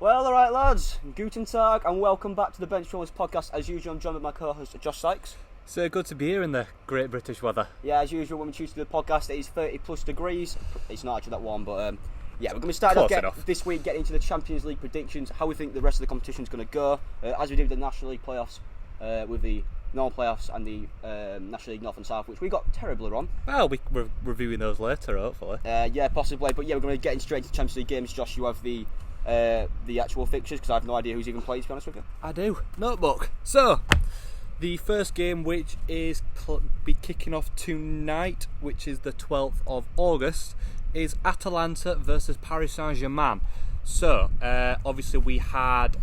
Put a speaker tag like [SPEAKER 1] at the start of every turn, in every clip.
[SPEAKER 1] Well, alright lads, Guten Tag and welcome back to the Benchwarmers podcast. As usual, I'm joined with my co-host Josh Sykes.
[SPEAKER 2] So good to be here in the great British weather.
[SPEAKER 1] Yeah, as usual when we choose to do the podcast, it is 30 plus degrees. It's not actually that warm, but yeah, we're going to start off this week getting into the Champions League predictions, how we think the rest of the competition is going to go, as we did with the National League playoffs, with the normal playoffs and the National League North and South, which we got terribly wrong.
[SPEAKER 2] Well, we're reviewing those later, hopefully.
[SPEAKER 1] Yeah, possibly, but yeah, we're going to get straight into Champions League games. Josh, you have the actual fixtures, because I have no idea who's even playing, to be honest with you.
[SPEAKER 2] I do. Notebook. So, the first game, which is be kicking off tonight, which is the 12th of August, is Atalanta versus Paris Saint-Germain. So, obviously we had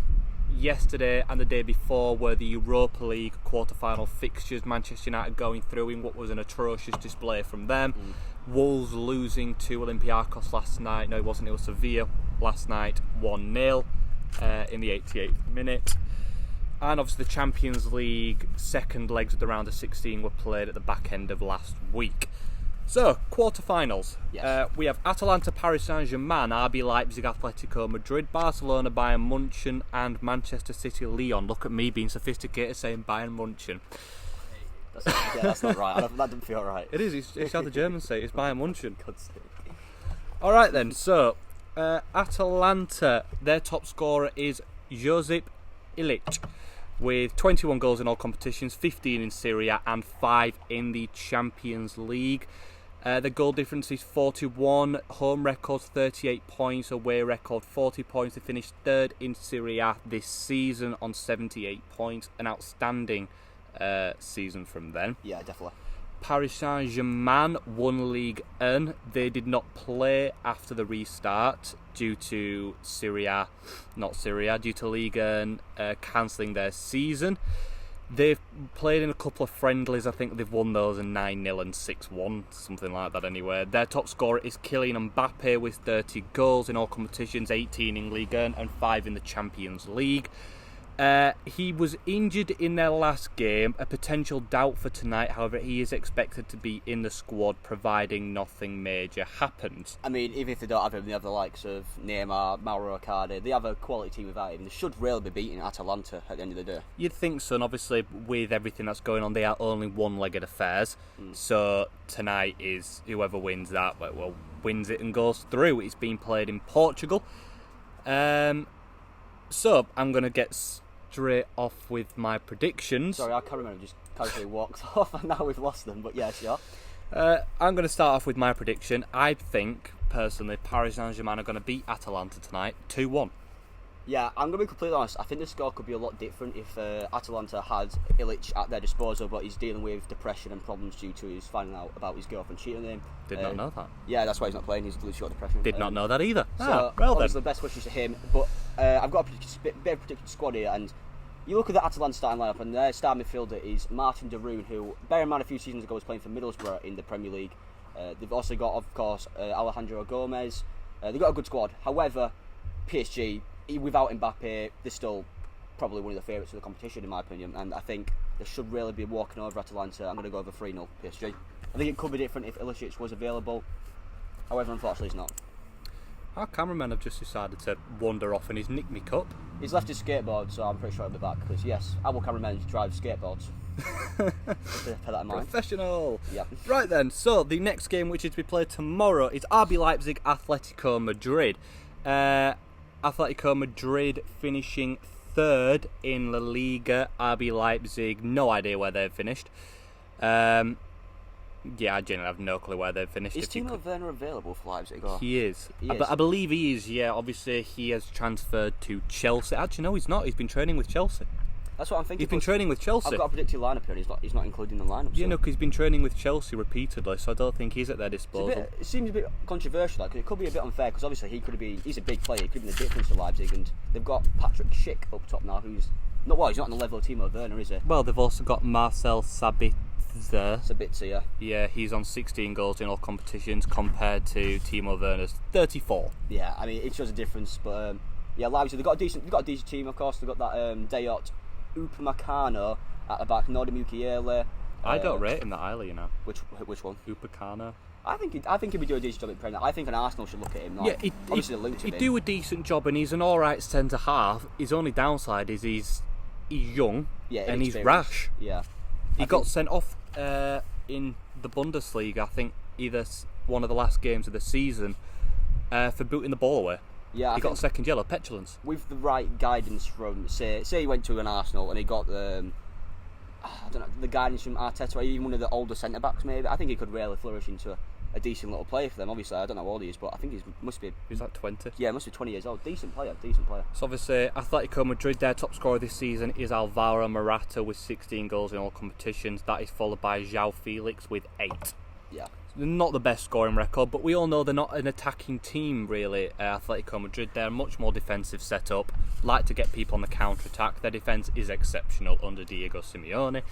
[SPEAKER 2] yesterday and the day before were the Europa League quarter-final fixtures, Manchester United going through in what was an atrocious display from them. Wolves losing to Olympiacos last night. No, it wasn't. It was Sevilla last night, 1-0 in the 88th minute. And obviously the Champions League second legs of the round of 16 were played at the back end of last week. So, quarter-finals.
[SPEAKER 1] Yes.
[SPEAKER 2] We have Atalanta, Paris Saint-Germain, RB Leipzig, Atletico Madrid, Barcelona, Bayern München, and Manchester City, Lyon. Look at me being sophisticated saying Bayern München.
[SPEAKER 1] That's not right. That doesn't feel right.
[SPEAKER 2] It is. It's how the Germans say it. It's Bayern München.
[SPEAKER 1] God's sake.
[SPEAKER 2] All right then. So, Atalanta, their top scorer is Josip Ilić, with 21 goals in all competitions, 15 in Serie A and 5 in the Champions League. The goal difference is 4-1, home record 38 points, away record 40 points. They finished third in Serie A this season on 78 points, an outstanding season from them.
[SPEAKER 1] Yeah, definitely.
[SPEAKER 2] Paris Saint-Germain won Ligue 1. They did not play after the restart due to due to Ligue 1 cancelling their season. They've played in a couple of friendlies. I think they've won those in 9-0 and 6-1, something like that anyway. Their top scorer is Kylian Mbappe with 30 goals in all competitions, 18 in Ligue 1 and 5 in the Champions League. He was injured in their last game, a potential doubt for tonight. However, he is expected to be in the squad providing nothing major happens.
[SPEAKER 1] I mean, even if they don't have him, they have the likes of Neymar, Mauro Icardi. They have a quality team without him. They should really be beating Atalanta at the end of the day.
[SPEAKER 2] You'd think so, and obviously with everything that's going on, they are only one-legged affairs. So tonight is whoever wins that, wins it and goes through. It's being played in Portugal. So I'm going to get straight off with my predictions.
[SPEAKER 1] Sorry, I can't remember, just casually walked off and now we've lost them, but yeah, sure.
[SPEAKER 2] I'm going to start off with my prediction. I think, personally, Paris Saint-Germain are going to beat Atalanta tonight, 2-1.
[SPEAKER 1] Yeah, I'm going to be completely honest, I think the score could be a lot different if Atalanta had Ilić at their disposal, but he's dealing with depression and problems due to his finding out about his girlfriend cheating on him.
[SPEAKER 2] Did not know that.
[SPEAKER 1] Yeah, that's why he's not playing, he's literally got depression.
[SPEAKER 2] Did not know that either.
[SPEAKER 1] So,
[SPEAKER 2] well
[SPEAKER 1] obviously
[SPEAKER 2] then.
[SPEAKER 1] the best wishes to him, but I've got a bit of a predicted squad here, and you look at the Atalanta starting lineup, and their star midfielder is Martin de Roon, who, bear in mind, a few seasons ago was playing for Middlesbrough in the Premier League. They've also got, of course, Alejandro Gomez. They've got a good squad. However, PSG, without Mbappe, they're still probably one of the favourites of the competition, in my opinion, and I think they should really be walking over Atalanta. I'm going to go over 3-0 PSG. I think it could be different if Ilić was available. However, unfortunately, he's not.
[SPEAKER 2] Our cameraman have just decided to wander off and he's nicked me cup.
[SPEAKER 1] He's left his skateboard, so I'm pretty sure he'll be back, because yes, our cameraman drives skateboards. Bear that in mind.
[SPEAKER 2] Professional.
[SPEAKER 1] Yeah.
[SPEAKER 2] Right then, so the next game, which is to be played tomorrow, is RB Leipzig, Atletico Madrid. Atletico Madrid finishing third in La Liga. RB Leipzig, no idea where they've finished. Yeah, I genuinely have no clue where they've finished.
[SPEAKER 1] Is Timo Werner available for Leipzig? Or?
[SPEAKER 2] He is. I believe he is, yeah. Obviously, he has transferred to Chelsea. Actually, no, he's not. He's been training with Chelsea.
[SPEAKER 1] That's what I'm thinking.
[SPEAKER 2] He's been training with Chelsea.
[SPEAKER 1] I've got a predicted lineup here, and he's not including the lineup.
[SPEAKER 2] Yeah, no, because he's been training with Chelsea repeatedly, so I don't think he's at their disposal.
[SPEAKER 1] It seems a bit controversial, because it could be a bit unfair, because obviously he's a big player, he could have been the difference to Leipzig, and they've got Patrick Schick up top now, he's not on the level of Timo Werner, is he?
[SPEAKER 2] Well, they've also got Marcel Sabitzer.
[SPEAKER 1] Sabitzer, yeah.
[SPEAKER 2] Yeah, he's on 16 goals in all competitions compared to Timo Werner's 34.
[SPEAKER 1] Yeah, I mean, it shows a difference, but yeah, Leipzig, they've got a decent team, of course. They've got that Dayot Upamecano at the back, Nordi Mukiele.
[SPEAKER 2] I don't rate him that highly, you know.
[SPEAKER 1] Which one?
[SPEAKER 2] Upamecano.
[SPEAKER 1] I think he'd be doing a decent job at Premier. I think an Arsenal should look at him. Like,
[SPEAKER 2] Yeah,
[SPEAKER 1] obviously the Luton.
[SPEAKER 2] he'd do a decent job, and he's an alright centre half. His only downside is he's young and he's rash.
[SPEAKER 1] Yeah,
[SPEAKER 2] he got sent off in the Bundesliga, I think, either one of the last games of the season, for booting the ball away.
[SPEAKER 1] Yeah,
[SPEAKER 2] he got a second yellow, petulance.
[SPEAKER 1] With the right guidance from, say he went to an Arsenal and he got the, I don't know, the guidance from Arteta, or even one of the older centre backs, maybe. I think he could really flourish into a decent little player for them. Obviously, I don't know how old he is, but I think he's
[SPEAKER 2] like 20.
[SPEAKER 1] Yeah, must be 20 years old. Decent player.
[SPEAKER 2] So obviously, Atletico Madrid, their top scorer this season is Alvaro Morata with 16 goals in all competitions. That is followed by João Felix with 8.
[SPEAKER 1] Yeah.
[SPEAKER 2] Not the best scoring record, but we all know they're not an attacking team, really, Atletico Madrid. They're a much more defensive setup, like to get people on the counter-attack. Their defence is exceptional under Diego Simeone.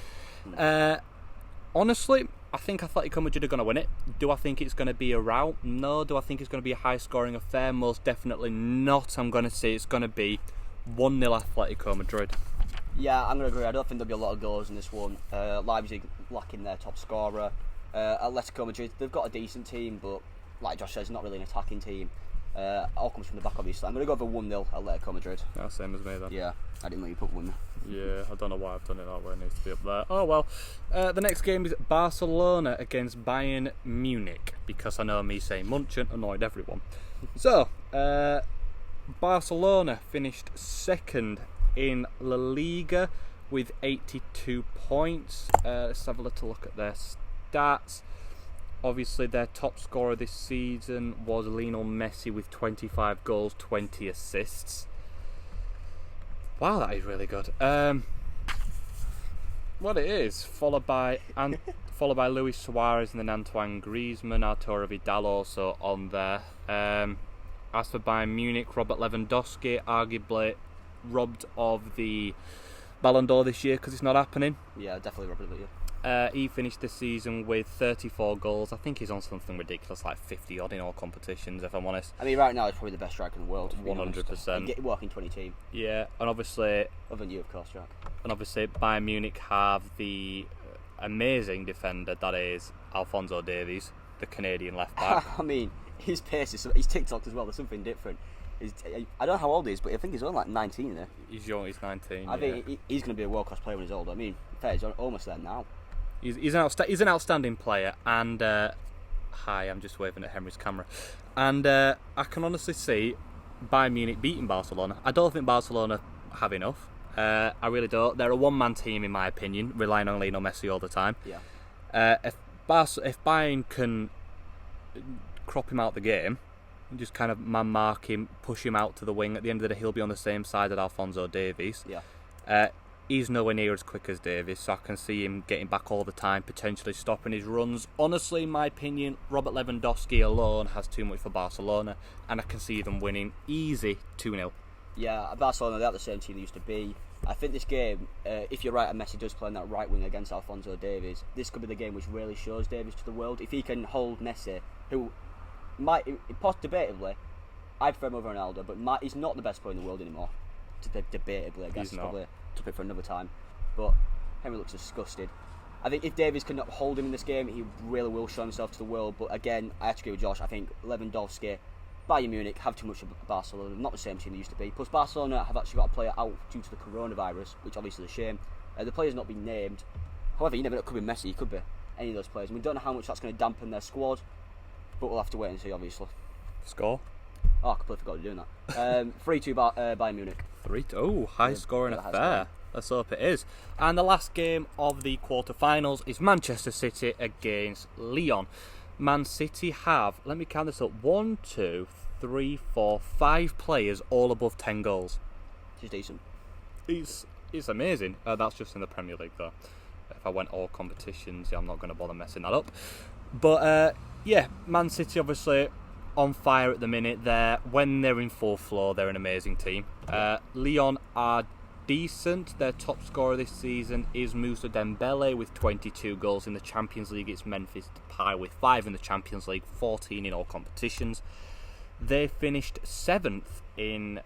[SPEAKER 2] Honestly, I think Atletico Madrid are going to win it. Do I think it's going to be a rout? No. Do I think it's going to be a high-scoring affair? Most definitely not. I'm going to say it's going to be 1-0 Atletico Madrid.
[SPEAKER 1] Yeah, I'm going to agree. I don't think there'll be a lot of goals in this one. Leipzig lacking their top scorer. Atletico Madrid, they've got a decent team, but like Josh says, not really an attacking team. All comes from the back, obviously. I'm going to go for 1-0 Atletico Madrid.
[SPEAKER 2] That's same as me then.
[SPEAKER 1] Yeah, I didn't let you put 1.
[SPEAKER 2] Yeah, I don't know why I've done it that way. It needs to be up there. Oh well. The next game is Barcelona against Bayern Munich, because I know me saying Munchen annoyed everyone. So, Barcelona finished second in La Liga with 82 points. Let's have a little look at their stats. Obviously, their top scorer this season was Lionel Messi with 25 goals, 20 assists. Wow, that is really good. What it is, followed by Luis Suarez and then Antoine Griezmann, Arturo Vidal also on there. As for Bayern Munich, Robert Lewandowski, arguably robbed of the Ballon d'Or this year because it's not happening.
[SPEAKER 1] Yeah, definitely robbed of it, yeah.
[SPEAKER 2] He finished the season with 34 goals. I think he's on something ridiculous, like 50 odd in all competitions, if I'm honest.
[SPEAKER 1] I mean, right now he's probably the best striker in the world.
[SPEAKER 2] 100%.
[SPEAKER 1] Working 20 team.
[SPEAKER 2] Yeah, and obviously...
[SPEAKER 1] Other than you, of course, Jack.
[SPEAKER 2] And obviously, Bayern Munich have the amazing defender that is Alphonso Davies, the Canadian left back.
[SPEAKER 1] I mean, his pace is... He's TikTok as well. There's something different. I don't know how old he is, but I think he's only like 19 there.
[SPEAKER 2] He's young. He's 19.
[SPEAKER 1] I think he's going to be a world-class player when he's older. I mean, fair, he's almost there now.
[SPEAKER 2] He's an outstanding player, and hi, I'm just waving at Henry's camera, and I can honestly see Bayern Munich beating Barcelona. I don't think Barcelona have enough. I really don't. They're a one-man team, in my opinion, relying on Lionel Messi all the time.
[SPEAKER 1] Yeah.
[SPEAKER 2] If Bayern can crop him out the game, just kind of man-mark him, push him out to the wing, at the end of the day, he'll be on the same side as Alphonso Davies.
[SPEAKER 1] Yeah.
[SPEAKER 2] He's nowhere near as quick as Davies, so I can see him getting back all the time, potentially stopping his runs. Honestly, in my opinion, Robert Lewandowski alone has too much for Barcelona, and I can see them winning easy 2-0.
[SPEAKER 1] Yeah, Barcelona, they're the same team they used to be. I think this game, if you're right and Messi does play on that right wing against Alphonso Davies, this could be the game which really shows Davies to the world. If he can hold Messi, who might, debatably, I prefer him over Ronaldo, but he's not the best player in the world anymore. Debatably, I guess.
[SPEAKER 2] He's not.
[SPEAKER 1] Probably took it for another time. But Henry looks disgusted. I think if Davies can hold him in this game, he really will show himself to the world. But again, I have to agree with Josh. I think Lewandowski, Bayern Munich have too much of Barcelona. Not the same team they used to be. Plus, Barcelona have actually got a player out due to the coronavirus, which obviously is a shame. The player's not been named. However, you never know. It could be Messi. It could be any of those players. And we don't know how much that's going to dampen their squad. But we'll have to wait and see, obviously.
[SPEAKER 2] Score?
[SPEAKER 1] Oh, I completely forgot to do that. 3-2 Bayern Munich.
[SPEAKER 2] 3-2. Oh, high scoring affair. Let's hope it is. And the last game of the quarter-finals is Manchester City against Lyon. Man City have, let me count this up, 1, 2, 3, 4, 5 players all above 10 goals.
[SPEAKER 1] Which is decent.
[SPEAKER 2] It's amazing. That's just in the Premier League, though. If I went all competitions, I'm not going to bother messing that up. But, yeah, Man City obviously on fire at the minute. When they're in full flow, they're an amazing team. Lyon are decent. Their top scorer this season is Moussa Dembele with 22 goals in the Champions League. It's Memphis Depay with 5 in the Champions League, 14 in all competitions. They finished 7th in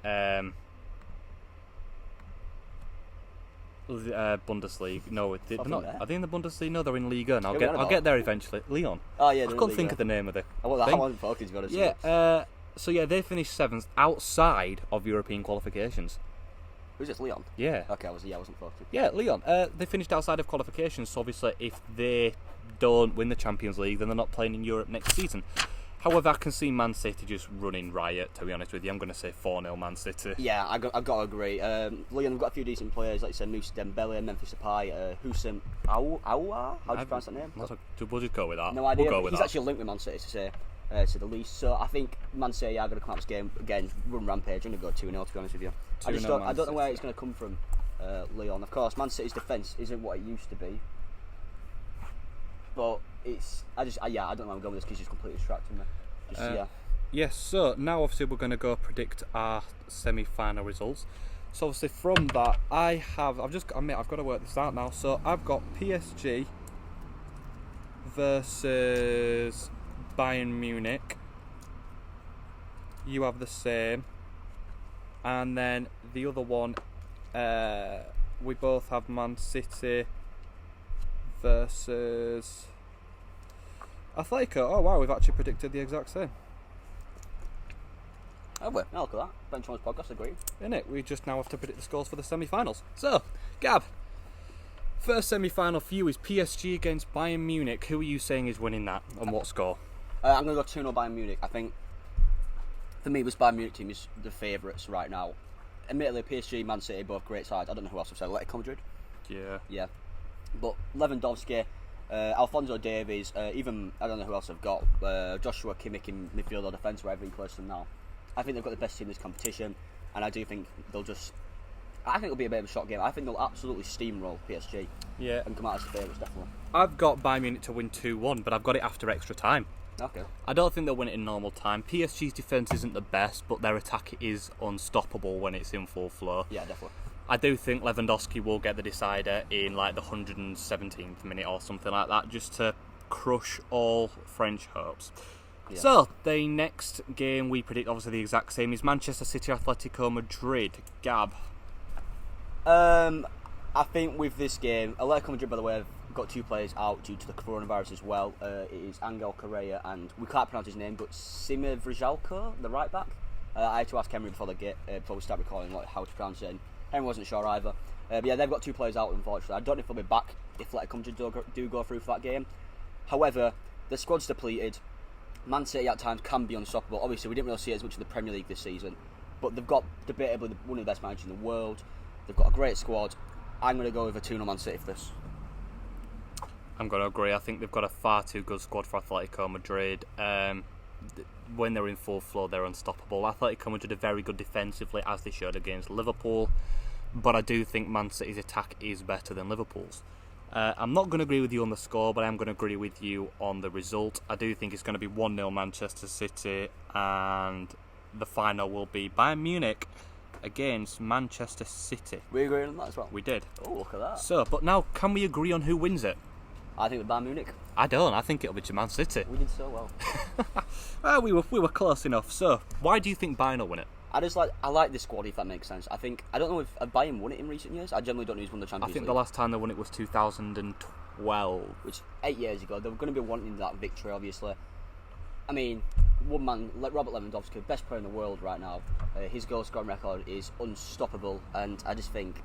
[SPEAKER 2] Bundesliga. No, they're
[SPEAKER 1] I think
[SPEAKER 2] not.
[SPEAKER 1] they're.
[SPEAKER 2] Are they in the Bundesliga? No, they're in Liga. And
[SPEAKER 1] Yeah,
[SPEAKER 2] I'll get there eventually. Leon.
[SPEAKER 1] Oh yeah,
[SPEAKER 2] I couldn't think of the name of the
[SPEAKER 1] I
[SPEAKER 2] thing.
[SPEAKER 1] wasn't focused, to be honest.
[SPEAKER 2] Yeah. So yeah, they finished 7th outside of European qualifications.
[SPEAKER 1] Who's this, Leon?
[SPEAKER 2] Yeah.
[SPEAKER 1] Okay, I wasn't focused.
[SPEAKER 2] Yeah, Leon. They finished outside of qualifications, so obviously if they don't win the Champions League, then they're not playing in Europe next season. However, I can see Man City just running riot, to be honest with you. I'm going to say 4-0 Man City.
[SPEAKER 1] Yeah, I've got to agree. Leon have got a few decent players, like you said, Moussa Dembele, Memphis Depay, Houssem Aouar? How do you pronounce that name?
[SPEAKER 2] We'll just go with that.
[SPEAKER 1] No idea.
[SPEAKER 2] We'll go with
[SPEAKER 1] He's
[SPEAKER 2] that.
[SPEAKER 1] actually linked with Man City, to say the least. So I think Man City are going to come out this game, again, run rampage. I'm going to go 2-0, to be honest with you. I don't know where it's going to come from, Leon. Of course, Man City's defence isn't what it used to be. But I don't know where I'm going with this because it's completely distracting me.
[SPEAKER 2] Yes, so now obviously we're going to go predict our semi-final results. So obviously from that, I've got to work this out now. So I've got PSG versus Bayern Munich. You have the same. And then the other one, we both have Man City versus Atletico. Oh wow, we've actually predicted the exact same.
[SPEAKER 1] Have we? Now look at that. Benchwarmers podcast, agree.
[SPEAKER 2] Innit? We just now have to predict the scores for the semi-finals. So, Gab, first semi-final for you is PSG against Bayern Munich. Who are you saying is winning that, and what score?
[SPEAKER 1] I'm going to go 2-0 Bayern Munich. I think, for me, this Bayern Munich team is the favourites right now. Admittedly, PSG, Man City, both great sides. I don't know who else I've said. Atletico Madrid? Yeah. But Lewandowski, Alphonso Davies, even, I don't know who else I've got, Joshua Kimmich in midfield or defence, wherever he plays them now. I think they've got the best team in this competition, and I do think I think it'll be a bit of a shock game. I think they'll absolutely steamroll PSG and come out as the favourites, definitely.
[SPEAKER 2] I've got Bayern Munich to win 2-1, but I've got it after extra time.
[SPEAKER 1] Okay.
[SPEAKER 2] I don't think they'll win it in normal time. PSG's defence isn't the best, but their attack is unstoppable when it's in full flow.
[SPEAKER 1] Yeah, definitely.
[SPEAKER 2] I do think Lewandowski will get the decider in like the 117th minute or something like that, just to crush all French hopes. Yeah. So, the next game we predict, obviously the exact same, is Manchester City Atletico Madrid. Gab?
[SPEAKER 1] I think with this game, Atletico Madrid, by the way, have got 2 players out due to the coronavirus as well. It is Angel Correa and, we can't pronounce his name, but Sime Vrjalko, the right back. I had to ask Henry before we start recording how to pronounce it, and Henry wasn't sure either. But yeah, they've got 2 players out, unfortunately. I don't know if they'll be back if Atletico Madrid do go through for that game. However, the squad's depleted. Man City at times can be unstoppable. Obviously, we didn't really see it as much in the Premier League this season, but they've got debatably one of the best managers in the world. They've got a great squad. I'm going to go with a 2-0 Man City for this.
[SPEAKER 2] I'm going to agree. I think they've got a far too good squad for Atletico Madrid. When they're in full flow, they're unstoppable. Atletico Madrid are very good defensively, as they showed against Liverpool, but I do think Man City's attack is better than Liverpool's. I'm not going to agree with you on the score, but I'm going to agree with you on the result. I do think it's going to be 1-0 Manchester City, and the final will be Bayern Munich against Manchester City.
[SPEAKER 1] We agreed on that as well?
[SPEAKER 2] We did.
[SPEAKER 1] Oh, look at that.
[SPEAKER 2] So, but now, can we agree on who wins it?
[SPEAKER 1] I think the Bayern Munich.
[SPEAKER 2] I don't. I think it'll be Man City.
[SPEAKER 1] We did so well.
[SPEAKER 2] Well, we were close enough. So, why do you think Bayern will win it?
[SPEAKER 1] I like this squad, if that makes sense. I don't know if Bayern won it in recent years. I generally don't know who's won the Champions League.
[SPEAKER 2] I think the last time they won it was 2012.
[SPEAKER 1] Which, 8 years ago. They were going to be wanting that victory, obviously. I mean, one man, like Robert Lewandowski, best player in the world right now. His goal scoring record is unstoppable, and I just think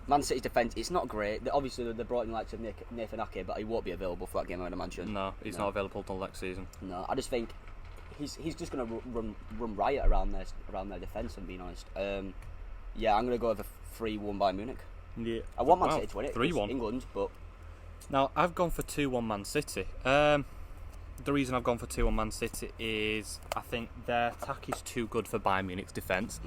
[SPEAKER 1] Man City's defence, it's not great. Obviously, they brought in like Nathan Ake, but he won't be available for that game, I would imagine.
[SPEAKER 2] No, he's not available until next season.
[SPEAKER 1] No, I just think he's just going to run riot around their defence, if I'm being honest. Yeah, I'm going to go with a 3-1 by Munich.
[SPEAKER 2] Yeah,
[SPEAKER 1] I want Man City to win it.
[SPEAKER 2] 3-1
[SPEAKER 1] England, but
[SPEAKER 2] now I've gone for 2-1 Man City. The reason I've gone for 2-1 Man City is I think their attack is too good for Bayern Munich's defence.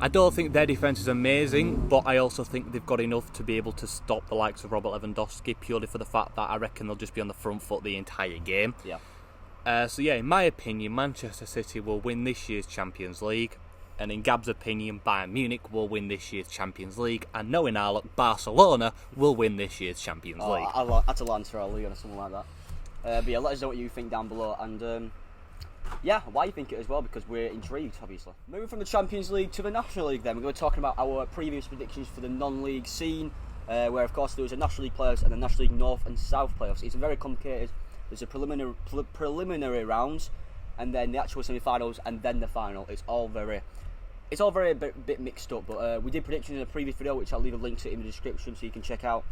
[SPEAKER 2] I don't think their defence is amazing, but I also think they've got enough to be able to stop the likes of Robert Lewandowski, purely for the fact that I reckon they'll just be on the front foot the entire game.
[SPEAKER 1] Yeah.
[SPEAKER 2] So yeah, in my opinion, Manchester City will win this year's Champions League, and in Gab's opinion, Bayern Munich will win this year's Champions League, and knowing our luck, Barcelona will win this year's Champions League.
[SPEAKER 1] Atalanta or Lyon or something like that. But yeah, let us know what you think down below, and yeah, why you think it as well, because we're intrigued, obviously. Moving from the Champions League to the National League then, we're going to be talking about our previous predictions for the non-league scene. where of course there was a National League playoffs and a National League North and South playoffs. It's very complicated. There's a preliminary rounds, and then the actual semi-finals, and then the final. It's all very a bit mixed up. But we did predictions in a previous video, which I'll leave a link to in the description so you can check out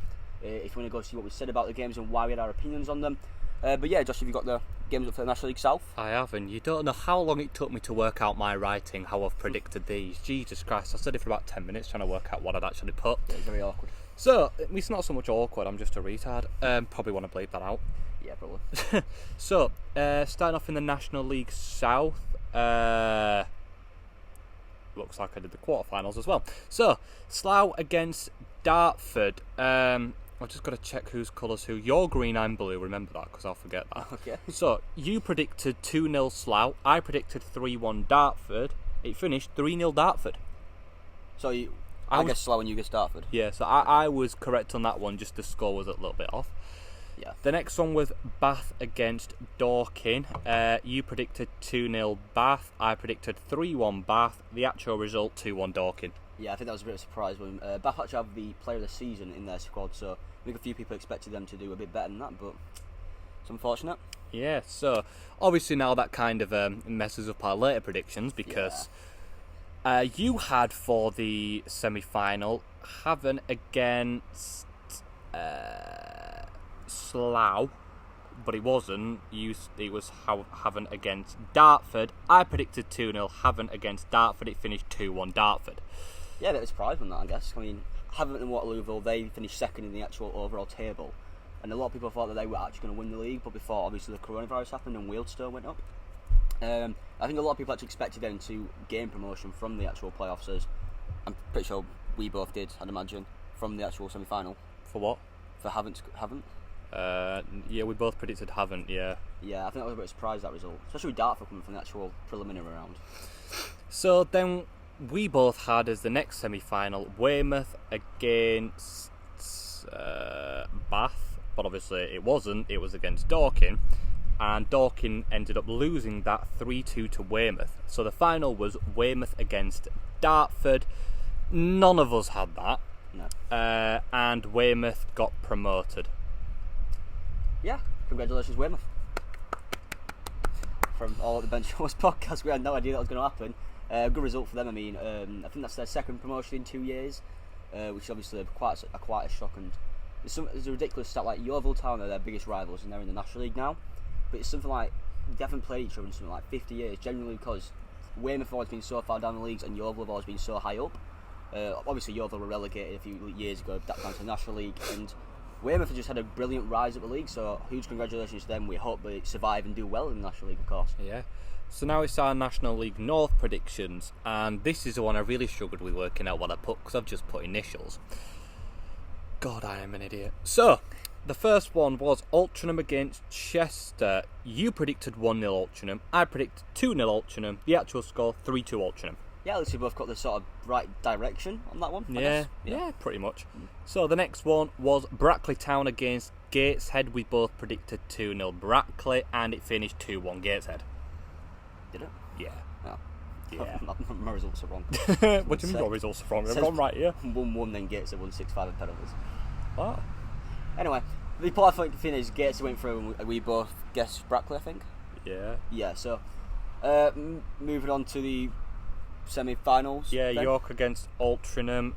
[SPEAKER 1] if you want to go see what we said about the games and why we had our opinions on them. But yeah, Josh, have you got the games up for the National League South?
[SPEAKER 2] I haven't. You don't know how long it took me to work out my writing, how I've predicted these. Jesus Christ, I studied for about 10 minutes trying to work out what I'd actually put.
[SPEAKER 1] Yeah, it's very awkward.
[SPEAKER 2] So, it's not so much awkward, I'm just a retard. Probably want to bleep that out.
[SPEAKER 1] Yeah, probably.
[SPEAKER 2] So, starting off in the National League South, looks like I did the quarterfinals as well. So, Slough against Dartford. I've just got to check whose colours who. You're green, I'm blue, remember that, because I'll forget that.
[SPEAKER 1] Okay.
[SPEAKER 2] So, you predicted 2-0 Slough, I predicted 3-1 Dartford. It finished 3-0 Dartford.
[SPEAKER 1] So, I guess Slough and you guess Dartford.
[SPEAKER 2] Yeah, so I was correct on that one, just the score was a little bit off.
[SPEAKER 1] Yeah.
[SPEAKER 2] The next one was Bath against Dorking. You predicted 2-0 Bath, I predicted 3-1 Bath. The actual result, 2-1 Dorking.
[SPEAKER 1] Yeah, I think that was a bit of a surprise when Bath actually have the player of the season in their squad, so I think a few people expected them to do a bit better than that, but it's unfortunate.
[SPEAKER 2] Yeah, so obviously now that kind of messes up our later predictions because you had for the semi-final Havant against Slough, but it wasn't. It was Havant against Dartford. I predicted 2-0 Havant against Dartford. It finished 2-1 Dartford.
[SPEAKER 1] Yeah, a bit of a surprise on that, I guess. I mean, Havant and Waterlooville, they finished second in the actual overall table, and a lot of people thought that they were actually going to win the league, but before obviously the coronavirus happened and Wealdstone went up. I think a lot of people actually expected them to gain promotion from the actual playoffs, as I'm pretty sure we both did, I'd imagine, from the actual semi-final.
[SPEAKER 2] For what?
[SPEAKER 1] For Havant?
[SPEAKER 2] Yeah, we both predicted Havant, yeah.
[SPEAKER 1] Yeah, I think that was a bit of a surprise, that result, especially with Dartford coming from the actual preliminary round.
[SPEAKER 2] So then we both had as the next semi-final Weymouth against Bath, but obviously it wasn't. It was against Dorking, and Dorking ended up losing that 3-2 to Weymouth. So the final was Weymouth against Dartford. None of us had that.
[SPEAKER 1] No.
[SPEAKER 2] And Weymouth got promoted.
[SPEAKER 1] Yeah, congratulations Weymouth. From all at the Benchwarmers podcast, we had no idea that was going to happen. Good result for them. I mean, I think that's their second promotion in 2 years, which is obviously quite a shock. And there's a ridiculous stat like Yeovil Town are their biggest rivals, and they're in the National League now. But it's something like they haven't played each other in something like 50 years, generally because Weymouth have always been so far down the leagues, and Yeovil have always been so high up. Obviously, Yeovil were relegated a few years ago down to the National League, and Weymouth have just had a brilliant rise up the league. So huge congratulations to them. We hope they survive and do well in the National League, of course.
[SPEAKER 2] Yeah. So now it's our National League North predictions, and this is the one I really struggled with working out what I put, because I've just put initials. God, I am an idiot. So, the first one was Altrincham against Chester. You predicted 1-0 Altrincham, I predicted 2-0 Altrincham. The actual score, 3-2 Altrincham.
[SPEAKER 1] Yeah, at least we both got the sort of right direction on that one, I guess.
[SPEAKER 2] Yeah, pretty much. So the next one was Brackley Town against Gateshead. We both predicted 2-0 Brackley, and it finished 2-1 Gateshead.
[SPEAKER 1] Did it?
[SPEAKER 2] Yeah.
[SPEAKER 1] Oh.
[SPEAKER 2] Yeah.
[SPEAKER 1] My results are wrong.
[SPEAKER 2] What do you mean your results are wrong? I've gone right here.
[SPEAKER 1] 1-1, then Gateshead won 6-5 in penalties.
[SPEAKER 2] What?
[SPEAKER 1] Anyway, the important thing is Gateshead went through and we both guessed Brackley, I think.
[SPEAKER 2] Yeah.
[SPEAKER 1] Yeah, so moving on to the semi-finals.
[SPEAKER 2] Yeah,
[SPEAKER 1] then.
[SPEAKER 2] York against Altrincham.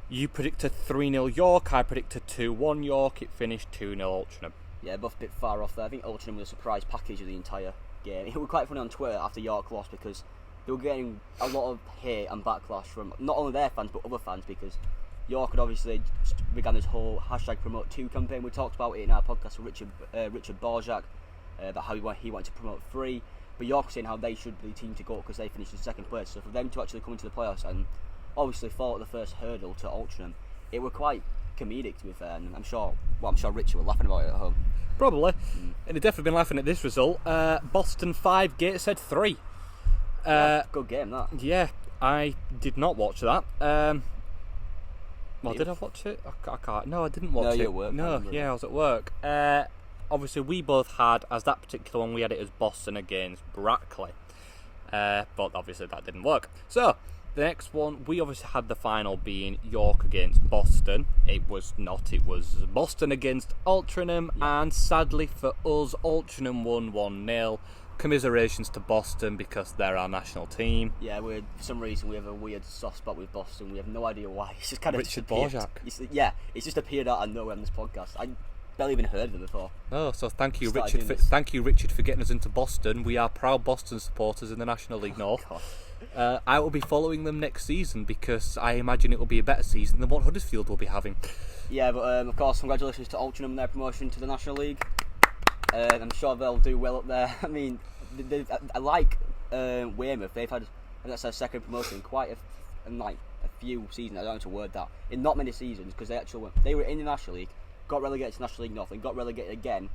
[SPEAKER 2] You predicted 3-0 York, I predicted 2-1 York. It finished 2-0 Altrincham.
[SPEAKER 1] Yeah, both a bit far off there. I think Altrincham was a surprise package of the entire game. It was quite funny on Twitter after York lost, because they were getting a lot of hate and backlash from not only their fans but other fans, because York had obviously began this whole #Promote2 campaign. We talked about it in our podcast with Richard Borzak about how he wanted to promote 3, but York was saying how they should be the team to go because they finished in second place. So for them to actually come into the playoffs and obviously fall at the first hurdle to Altrincham, it were quite comedic, to be fair, and I'm sure Richard were laughing about it at home.
[SPEAKER 2] Probably. And they've definitely been laughing at this result. Boston 5, Gateshead 3.
[SPEAKER 1] Good game, that.
[SPEAKER 2] Yeah, I did not watch that. Well, did I watch it? I can't. No, I didn't watch it.
[SPEAKER 1] No, you were at work.
[SPEAKER 2] No, yeah, I was at work. Obviously, we both had, as that particular one, we had it as Boston against Brackley. But obviously that didn't work. So, The next one, we obviously had the final being York against Boston. It was not, it was Boston against Altrincham, and sadly for us, Altrincham won 1-0. Commiserations to Boston because they're our national team.
[SPEAKER 1] Yeah, for some reason we have a weird soft spot with Boston. We have no idea why. It's just kind of
[SPEAKER 2] Richard Borjak.
[SPEAKER 1] It's just appeared out of nowhere on this podcast. I barely even heard of them before.
[SPEAKER 2] Oh, so thank you, Richard. Thank you, Richard, for getting us into Boston. We are proud Boston supporters in the National League North. I will be following them next season because I imagine it will be a better season than what Huddersfield will be having.
[SPEAKER 1] Yeah, but of course, congratulations to Altrincham and their promotion to the National League. I'm sure they'll do well up there. I mean, I like Weymouth. They've had, that's their second promotion in quite a few seasons. I don't know how to word that. In not many seasons, because they were in the National League, got relegated to National League North, and got relegated again.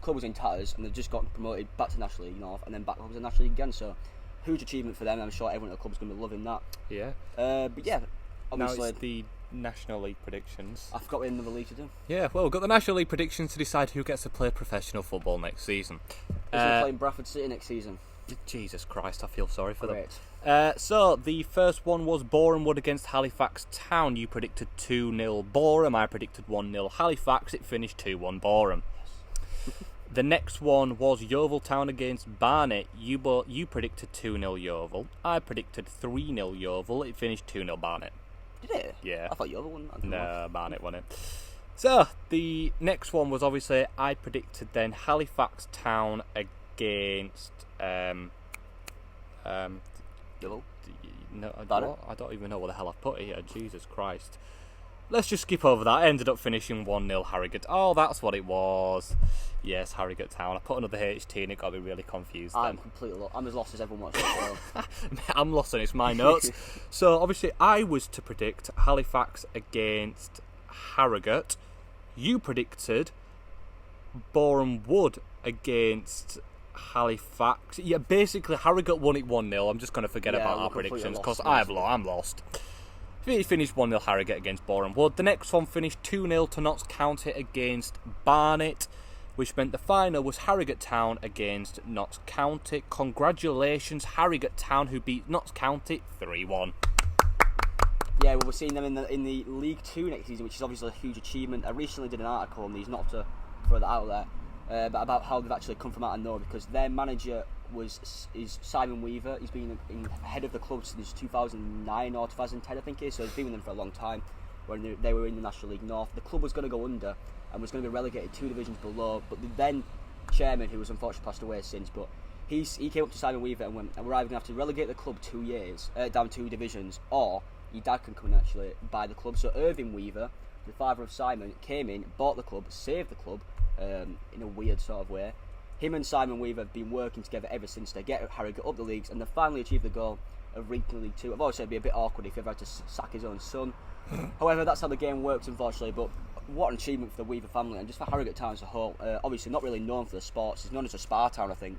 [SPEAKER 1] Club was in tatters, and they've just got promoted back to National League North, and then back up to the National League again. So, huge achievement for them. I'm sure everyone at the club's going to be loving that.
[SPEAKER 2] Yeah.
[SPEAKER 1] But yeah, obviously.
[SPEAKER 2] Now it's the National League predictions.
[SPEAKER 1] I forgot we had another league to do.
[SPEAKER 2] Yeah, well, we've got the National League predictions to decide who gets to play professional football next season.
[SPEAKER 1] Who's going to play in Bradford City next season?
[SPEAKER 2] Jesus Christ, I feel sorry for
[SPEAKER 1] Great.
[SPEAKER 2] them. So, the first one was Boreham Wood against Halifax Town. You predicted 2-0 Boreham, I predicted 1-0 Halifax. It finished 2-1 Boreham. The next one was Yeovil Town against Barnet. You predicted 2-0 Yeovil. I predicted 3-0 Yeovil. It finished 2-0 Barnet.
[SPEAKER 1] Did it?
[SPEAKER 2] Yeah.
[SPEAKER 1] I thought Yeovil won.
[SPEAKER 2] No, Barnet won it. So, the next one was obviously, I predicted then Halifax Town against...
[SPEAKER 1] Yeovil?
[SPEAKER 2] No, I don't even know what the hell I've put here. Jesus Christ. Let's just skip over that. I ended up finishing 1-0 Harrogate. Oh, that's what it was. Yes, Harrogate Town. I put another HT and it got me really confused then.
[SPEAKER 1] I'm completely lost. I'm as lost as everyone watching the show.
[SPEAKER 2] I'm lost and it's my notes. So, obviously, I was to predict Halifax against Harrogate. You predicted Boreham Wood against Halifax. Yeah, basically, Harrogate won it 1-0. I'm just going to forget about our predictions because I'm lost. It finished 1-0 Harrogate against Boreham Wood. The next one finished 2-0 to Notts County against Barnet, which meant the final was Harrogate Town against Notts County. Congratulations, Harrogate Town, who beat Notts County 3-1.
[SPEAKER 1] Yeah, well, we're seeing them in the League 2 next season, which is obviously a huge achievement. I recently did an article on these, not to throw that out there, but about how they've actually come from out of nowhere, because their manager is Simon Weaver. He's been head of the club since 2009 or 2010, I think it is, so he's been with them for a long time, when they were in the National League North. The club was going to go under and was going to be relegated 2 divisions below, but the then chairman, who was unfortunately passed away since, but he came up to Simon Weaver and went, we're either going to have to relegate the club 2 years, down 2 divisions, or your dad can come and actually buy the club. So Irving Weaver, the father of Simon, came in, bought the club, saved the club, in a weird sort of way. Him and Simon Weaver have been working together ever since to get Harrogate up the leagues, and they finally achieved the goal of reaching League 2. I've always said it'd be a bit awkward if he ever had to sack his own son. However, that's how the game works, unfortunately. But what an achievement for the Weaver family, and just for Harrogate Town as a whole. Obviously, not really known for the sports. It's known as a spa town, I think.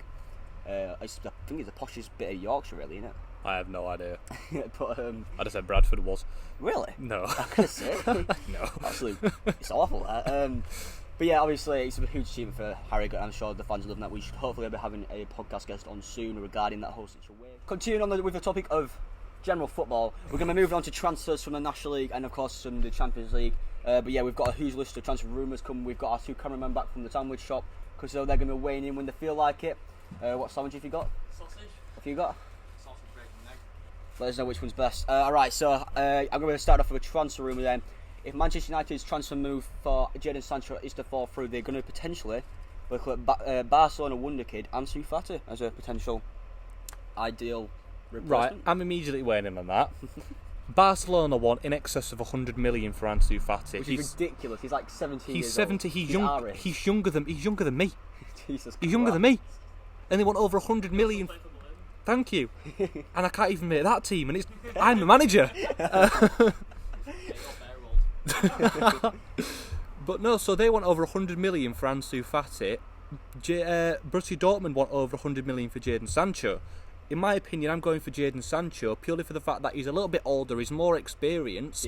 [SPEAKER 1] I think it's the poshest bit of Yorkshire, really, isn't it?
[SPEAKER 2] I have no idea.
[SPEAKER 1] But
[SPEAKER 2] I just said Bradford was.
[SPEAKER 1] Really?
[SPEAKER 2] No.
[SPEAKER 1] I was going to say.
[SPEAKER 2] No.
[SPEAKER 1] Absolutely. It's awful, that. But yeah, obviously, it's a huge achievement for Harrogate. I'm sure the fans are loving that. We should hopefully be having a podcast guest on soon regarding that whole situation. Continuing on with the topic of general football, we're going to be moving on to transfers from the National League and, of course, from the Champions League. But yeah, we've got a huge list of transfer rumours coming. We've got our 2 cameramen back from the sandwich shop, because they're going to be weighing in when they feel like it. What sandwich have you got?
[SPEAKER 3] Sausage.
[SPEAKER 1] What have you got?
[SPEAKER 3] Sausage, bacon, and egg.
[SPEAKER 1] Let us know which one's best. Alright, so I'm going to start off with a transfer rumour then. If Manchester United's transfer move for Jadon Sancho is to fall through, they're going to potentially look at Barcelona wonderkid Ansu Fati as a potential ideal replacement.
[SPEAKER 2] Right, I'm immediately weighing in on that. Barcelona want in excess of 100 million for Ansu Fati.
[SPEAKER 1] Which is ridiculous. He's like 17
[SPEAKER 2] He's
[SPEAKER 1] years
[SPEAKER 2] 70.
[SPEAKER 1] old.
[SPEAKER 2] He's younger than me.
[SPEAKER 1] Jesus
[SPEAKER 2] He's younger than me, and they want over 100 million. Thank you. And I can't even make that team, and I'm the manager. But no, so they want over 100 million for Ansu Fati. Borussia Dortmund want over 100 million for Jadon Sancho. In my opinion, I'm going for Jadon Sancho purely for the fact that he's a little bit older, he's more experienced,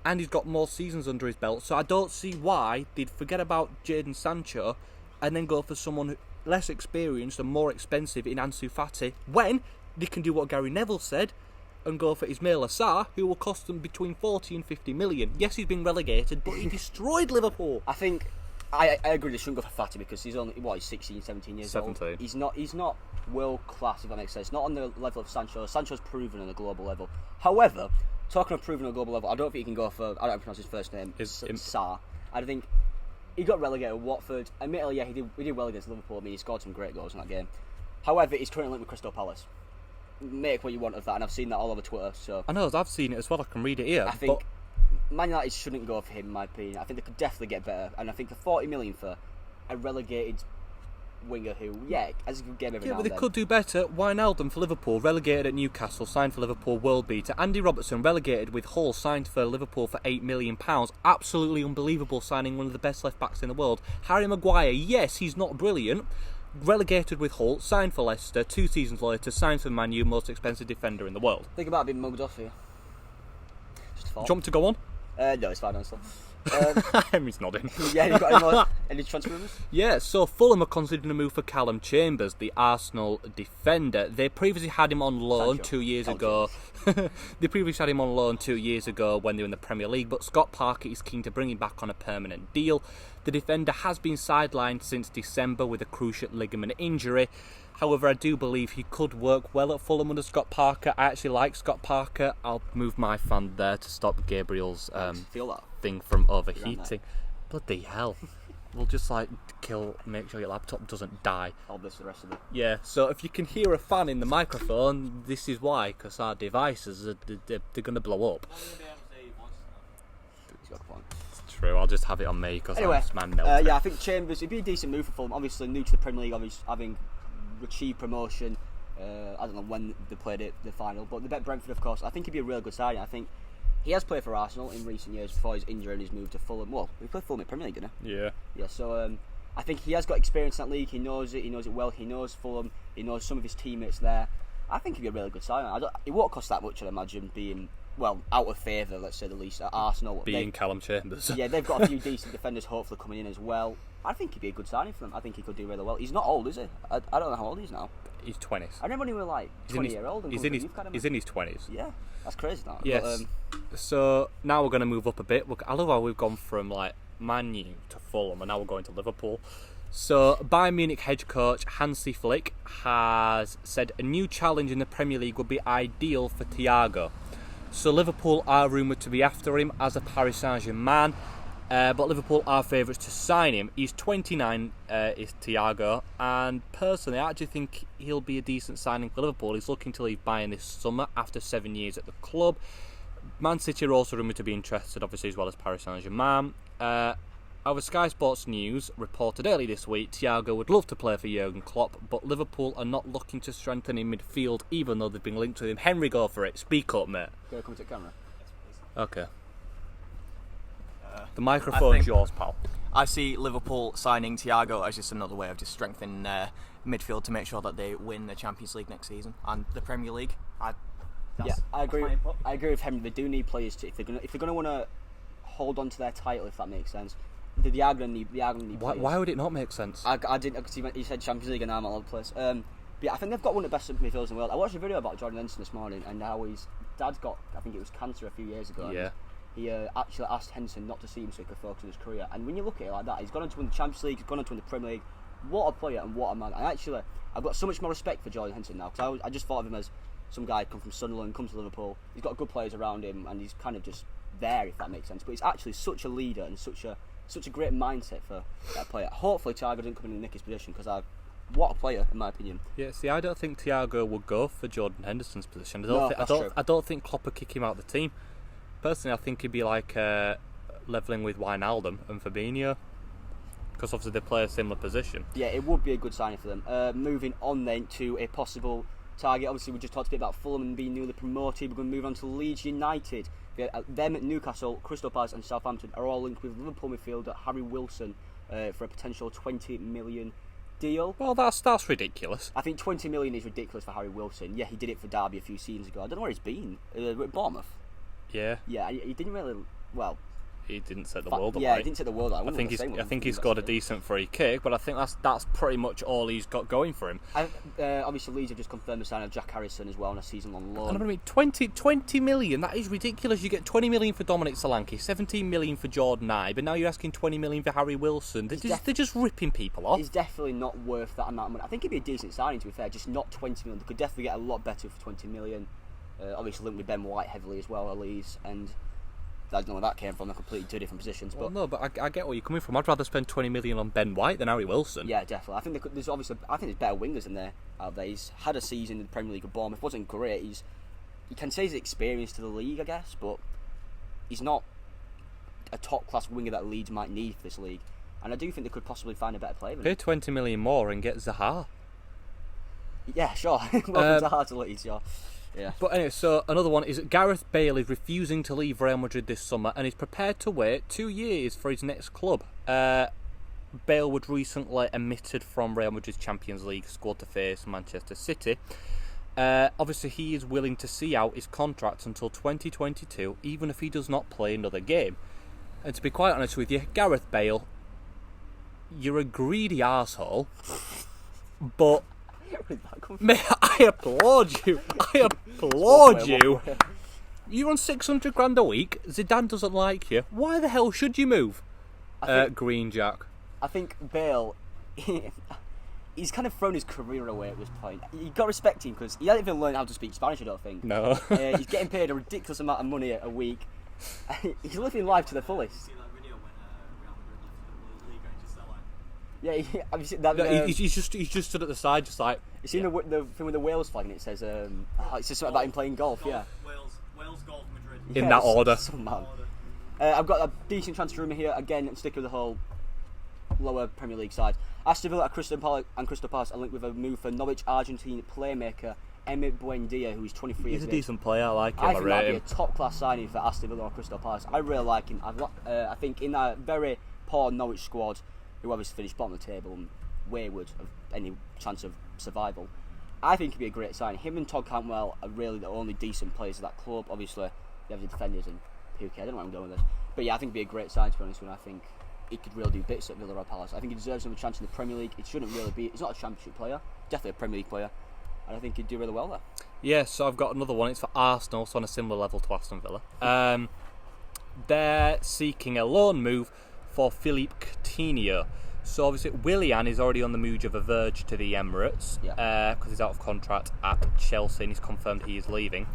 [SPEAKER 2] and he's got more seasons under his belt. So I don't see why they'd forget about Jadon Sancho and then go for someone less experienced and more expensive in Ansu Fati when they can do what Gary Neville said and go for Ismail Assar, who will cost them between 40 and 50 million. Yes, he's been relegated, but he destroyed Liverpool.
[SPEAKER 1] I think I agree they shouldn't go for Fati because he's only he's 16, 17 years
[SPEAKER 2] 17.
[SPEAKER 1] old. He's not world class, if that makes sense. Not on the level of Sancho. Sancho's proven on a global level. However, talking of proven on a global level, I don't think he can go for, I don't pronounce his first name, Sarr. I think he got relegated at Watford. Admittedly, yeah, he did well against Liverpool. I mean, he scored some great goals in that game. However, he's currently linked with Crystal Palace. Make what you want of that, and I've seen that all over Twitter. So
[SPEAKER 2] I know, I've seen it as well. I can read it here.
[SPEAKER 1] I think Man United shouldn't go for him, in my opinion. I think they could definitely get better, and I think for 40 million for a relegated winger who, has a good game every now and then.
[SPEAKER 2] Yeah, but they could do better. Wijnaldum for Liverpool, relegated at Newcastle, signed for Liverpool, world beater. Andy Robertson, relegated with Hull, signed for Liverpool for £8 million. Absolutely unbelievable, signing one of the best left-backs in the world. Harry Maguire, yes, he's not brilliant. Relegated with Hull, signed for Leicester, 2 seasons later, signed for Man U, most expensive defender in the world.
[SPEAKER 1] Think about being mugged off here. Just a thought.
[SPEAKER 2] Do you want me to go on?
[SPEAKER 1] No, it's fine, honestly.
[SPEAKER 2] He's nodding.
[SPEAKER 1] Yeah, you got any transfer rumours?
[SPEAKER 2] Yeah, so Fulham are considering a move for Callum Chambers, the Arsenal defender. They previously had him on loan 2 years ago. They previously had him on loan 2 years ago when they were in the Premier League, but Scott Parker is keen to bring him back on a permanent deal. The defender has been sidelined since December with a cruciate ligament injury. However, I do believe he could work well at Fulham under Scott Parker. I actually like Scott Parker. I'll move my fan there to stop Gabriel's thing from overheating. Bloody hell. We'll just make sure your laptop doesn't die.
[SPEAKER 1] Hold this for the rest of it.
[SPEAKER 2] Yeah, so if you can hear a fan in the microphone, this is why, because our devices, they're going to blow up.
[SPEAKER 1] He's got a point.
[SPEAKER 2] It's true, I'll just have it on me because man melted.
[SPEAKER 1] I think Chambers, it'd be a decent move for Fulham. Obviously, new to the Premier League, obviously having achieved promotion. I don't know when they played it, the final, but they bet Brentford, of course. I think he'd be a really good signing. I think he has played for Arsenal in recent years before his injury and his move to Fulham. Well, he played Fulham in Premier League, didn't he?
[SPEAKER 2] Yeah.
[SPEAKER 1] Yeah, so I think he has got experience in that league. He knows it well. He knows Fulham. He knows some of his teammates there. I think he'd be a really good signing. It won't cost that much, I'd imagine, being, out of favour, let's say the least, at Arsenal.
[SPEAKER 2] Being Callum Chambers.
[SPEAKER 1] Yeah, they've got a few decent defenders hopefully coming in as well. I think he'd be a good signing for them. I think he could do really well. He's not old, is he? I don't know how old he is now.
[SPEAKER 2] He's 20s.
[SPEAKER 1] I remember when he was 20-year-old.
[SPEAKER 2] He's in his 20s.
[SPEAKER 1] Yeah, that's crazy now.
[SPEAKER 2] Yes. But, so now we're going to move up a bit. I love how we've gone from Man U to Fulham, and now we're going to Liverpool. So Bayern Munich head coach Hansi Flick has said a new challenge in the Premier League would be ideal for Thiago. So Liverpool are rumoured to be after him, as a Paris Saint-Germain. But Liverpool are favourites to sign him. He's 29, is Thiago, and personally I actually think he'll be a decent signing for Liverpool. He's looking to leave Bayern this summer after 7 years at the club. Man City are also rumoured to be interested, obviously, as well as Paris Saint-Germain. Our Sky Sports News reported early this week Thiago would love to play for Jurgen Klopp, but Liverpool are not looking to strengthen in midfield, even though they've been linked to him. Henry, go for it. Speak up, mate.
[SPEAKER 1] Can I come to the camera?
[SPEAKER 2] Okay. The microphone's yours, pal.
[SPEAKER 3] I see Liverpool signing Thiago as just another way of just strengthening their midfield to make sure that they win the Champions League next season and the Premier League.
[SPEAKER 1] I agree. I agree with Henry. They do need players if they're gonna want to hold on to their title, if that makes sense. They are gonna need players.
[SPEAKER 2] Why would it not make sense?
[SPEAKER 1] I didn't. Because he said Champions League and I'm all over the place. But yeah, I think they've got one of the best midfielders in the world. I watched a video about Jordan Henderson this morning and how his dad got, I think it was cancer a few years ago.
[SPEAKER 2] Yeah.
[SPEAKER 1] He actually asked Henderson not to see him so he could focus on his career. And when you look at it like that, he's gone on to win the Champions League, he's gone on to win the Premier League. What a player and what a man. And actually, I've got so much more respect for Jordan Henderson now, because I just thought of him as some guy come from Sunderland, come to Liverpool. He's got good players around him and he's kind of just there, if that makes sense. But he's actually such a leader and such a great mindset for that player. Hopefully Thiago doesn't come in and nick his position, because what a player, in my opinion.
[SPEAKER 2] Yeah, see, I don't think Thiago would go for Jordan Henderson's position. I don't think Klopp would kick him out of the team. Personally, I think he'd be levelling with Wijnaldum and Fabinho, because obviously they play a similar position. Yeah,
[SPEAKER 1] it would be a good signing for them. Moving on then to a possible target. Obviously, we just talked a bit about Fulham and being newly promoted. We're going to move on to Leeds United. Them at Newcastle, Crystal Palace and Southampton are all linked with Liverpool midfielder Harry Wilson for a potential 20 million deal.
[SPEAKER 2] Well, that's ridiculous.
[SPEAKER 1] I think 20 million is ridiculous for Harry Wilson. Yeah, he did it for Derby a few seasons ago. I don't know where he's been. At Bournemouth.
[SPEAKER 2] Yeah.
[SPEAKER 1] Yeah, he didn't really. Well,
[SPEAKER 2] he didn't set the world alight.
[SPEAKER 1] Yeah, he didn't set the world alight.
[SPEAKER 2] I think he scored a decent free kick, but I think that's pretty much all he's got going for him.
[SPEAKER 1] Obviously, Leeds have just confirmed the signing of Jack Harrison as well on a season-long loan.
[SPEAKER 2] And I mean, 20 million, that is ridiculous. You get 20 million for Dominic Solanke, 17 million for Jordan Ibe, but now you're asking 20 million for Harry Wilson. They're just ripping people off.
[SPEAKER 1] He's definitely not worth that amount of money. I think he'd be a decent signing, to be fair, just not 20 million. They could definitely get a lot better for 20 million. Obviously linked with Ben White heavily as well at Leeds, and I don't know where that came from. They're completely two different positions.
[SPEAKER 2] Well, no, but I get where you're coming from. I'd rather spend 20 million on Ben White than Harry Wilson.
[SPEAKER 1] Yeah, definitely. I think there's better wingers in there out there. He's had a season in the Premier League at Bournemouth. Wasn't great. You can say he's experienced to the league, I guess, but he's not a top class winger that Leeds might need for this league. And I do think they could possibly find a better player than him.
[SPEAKER 2] Pay 20 million more and get Zaha.
[SPEAKER 1] Yeah, sure. Welcome Zaha to Leeds, sure. Yeah.
[SPEAKER 2] But anyway, so another one is that Gareth Bale is refusing to leave Real Madrid this summer and is prepared to wait 2 years for his next club. Bale was recently omitted from Real Madrid's Champions League squad to face Manchester City. Obviously, he is willing to see out his contract until 2022, even if he does not play another game. And to be quite honest with you, Gareth Bale, you're a greedy arsehole, but mate, I applaud you. You're on 600 grand a week. Zidane doesn't like you. Why the hell should you move? Green Jack.
[SPEAKER 1] I think Bale, he's kind of thrown his career away at this point. You've got to respect him because he hasn't even learned how to speak Spanish, I don't think.
[SPEAKER 2] No.
[SPEAKER 1] He's getting paid a ridiculous amount of money a week. He's living life to the fullest. Yeah, have you seen that?
[SPEAKER 2] He's just stood at the side, just like.
[SPEAKER 1] You seen the thing with the Wales flag, and it says, it says something about him playing golf. Yeah.
[SPEAKER 3] Wales, golf, Madrid.
[SPEAKER 2] In that order.
[SPEAKER 1] Some man. I've got a decent transfer rumour here. Again, I'm sticking with the whole lower Premier League side. Aston Villa and Crystal Palace are linked with a move for Norwich Argentine playmaker Emmett Buendia, who is 23 years
[SPEAKER 2] He's
[SPEAKER 1] old.
[SPEAKER 2] a decent player. I like him.
[SPEAKER 1] I think that'd be a top class signing for Aston Villa or Crystal Palace. I really like him. I think in that very poor Norwich squad, who obviously finished bottom of the table and wayward of any chance of survival, I think he'd be a great sign. Him and Todd Cantwell are really the only decent players of that club. Obviously, they have the defenders and who cares? I don't know where I'm going with this. But yeah, I think it'd be a great sign, to be honest with you. I think he could really do bits at Villa or Palace. I think he deserves another chance in the Premier League. It shouldn't really be. He's not a Championship player, definitely a Premier League player, and I think he'd do really well there.
[SPEAKER 2] Yeah, so I've got another one. It's for Arsenal, so on a similar level to Aston Villa. They're seeking a loan move for Philippe Coutinho. So obviously Willian is already on the move of a verge to the Emirates because he's out of contract at Chelsea and he's confirmed he is leaving.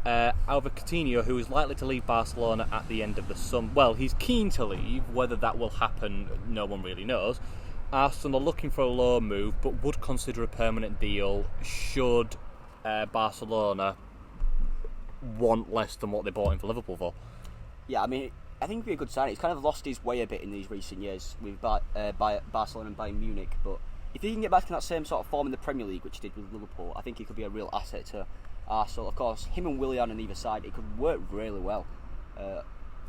[SPEAKER 2] However, Coutinho, who is likely to leave Barcelona at the end of the summer, well, he's keen to leave. Whether that will happen, no one really knows. Arsenal are looking for a loan move, but would consider a permanent deal should Barcelona want less than what they bought him for Liverpool for.
[SPEAKER 1] Yeah, I mean, I think it'd be a good sign. He's kind of lost his way a bit in these recent years with Barcelona and Bayern Munich, but if he can get back in that same sort of form in the Premier League, which he did with Liverpool, I think he could be a real asset to Arsenal. Of course, him and Willian on either side, it could work really well.